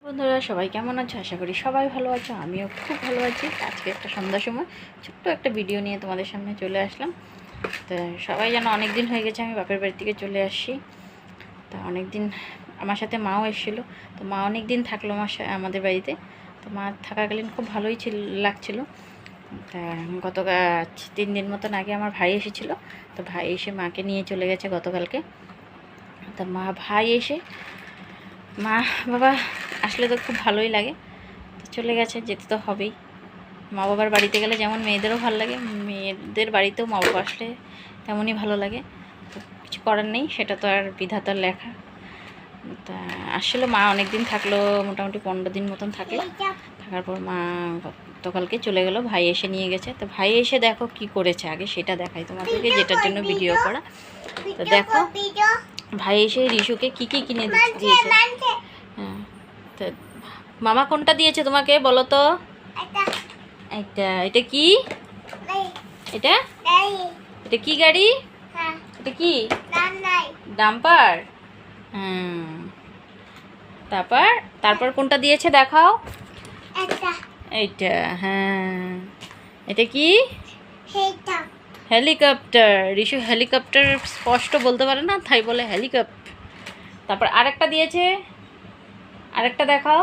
বন্ধুরা সবাই কেমন আছো? আশা করি সবাই ভালো আছো, আমিও খুব ভালো আছি। আজকে একটা সন্ধ্যার সময় ছোট্ট একটা ভিডিও নিয়ে তোমাদের সামনে চলে আসলাম। তো সবাই জানো অনেক দিন হয়ে গেছে আমি বাপের বাড়ি থেকে চলে আসছি। তা অনেক দিন আমার সাথে মাও এসেছিলো। তো মা অনেক দিন থাকলো আমাদের বাড়িতে। তো মা থাকাকালীন খুব ভালোই লাগছিলো। তা গতকাল 3 দিন মতন আগে আমার ভাই এসেছিলো। তো ভাই এসে মাকে নিয়ে চলে গেছে গতকালকে। তা ভাই এসে মা বাবা আসলে তো খুব ভালোই লাগে। তো চলে গেছে, যেতে তো হবেই। মা বাবার বাড়িতে গেলে যেমন মেয়েদেরও ভালো লাগে, মেয়েদের বাড়িতেও মা বাবা আসলে তেমনই ভালো লাগে। তো কিছু করার নেই, সেটা তো আর বিধাতার লেখা। তা আসলে মা অনেক দিন থাকলো, মোটামুটি 15 দিন মতন থাকলো। থাকার পর মা গতকালকে চলে গেল, ভাই এসে নিয়ে গেছে। তো ভাই এসে দেখো কি করেছে, আগে সেটা দেখাই তোমাদেরকে, যেটার জন্য ভিডিও করা। তো দেখো ভাই এসে রিশুকে কী কী কিনে দিয়েছে। হ্যাঁ, তো মামা কোনটা দিয়েছে তোমাকে বলো তো? এটা কি? এটা এটা কি গাড়ি? এটা কি ডাম্পার? হ্যাঁ, তারপর কোনটা দিয়েছে দেখাও। এইটা, হ্যাঁ। এটা কি? হেলিকপ্টার। রিশু হেলিকপ্টার স্পষ্ট বলতে পারে না, তাই বলে হেলিকপ্টার। তারপর আরেকটা দিয়েছে, আরেকটা দেখাও।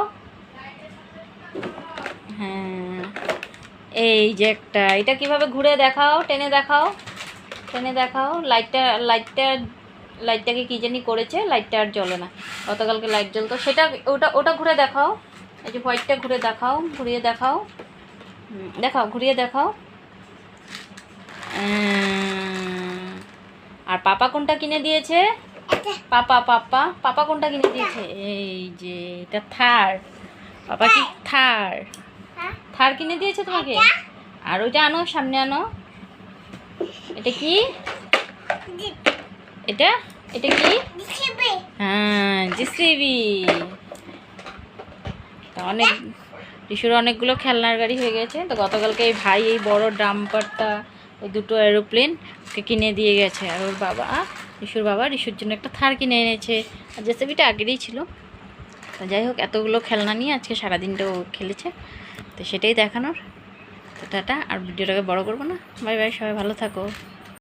হ্যাঁ, এই যে একটা, এটা কিভাবে ঘুরে দেখাও, টেনে দেখাও, টেনে দেখাও। লাইটটাকে কী জানি করেছে, লাইটটা আর জ্বলে না। গতকালকে লাইট জ্বলতো, সেটা ওটা ঘুরে দেখাও। এই যে হোয়াইটটা ঘুরে দেখাও, ঘুরিয়ে দেখাও, দেখাও, ঘুরিয়ে দেখাও। আর পাপা কোনটা কিনে দিয়েছে? পাপা কোনটা কিনে দিয়েছে? এই যে এটা থার। পাপা কি থার কিনে দিয়েছে তোমাকে? আর ওইটা আনো, সামনে আনো। এটা কি? এটা এটা কি? হ্যাঁ, জিসিবি। তা রিশুর অনেকগুলো খেলনার গাড়ি হয়ে গেছে। তো গতকালকে এই ভাই এই বড় ডাম্পারটা, ওই দুটো এরোপ্লেন ওকে কিনে দিয়ে গেছে। আর ওর বাবা, রিশুর বাবা রিশুর জন্য একটা থার কিনে এনেছে। আর জেসিবিটা আগেরই ছিল। তো যাই হোক, এতগুলো খেলনা নিয়ে আজকে সারাদিনটাও খেলেছে। তো সেটাই দেখানোর। তো টাটা, আর ভিডিওটাকে বড় করবো না। বাই বাই, সবাই ভালো থাকো।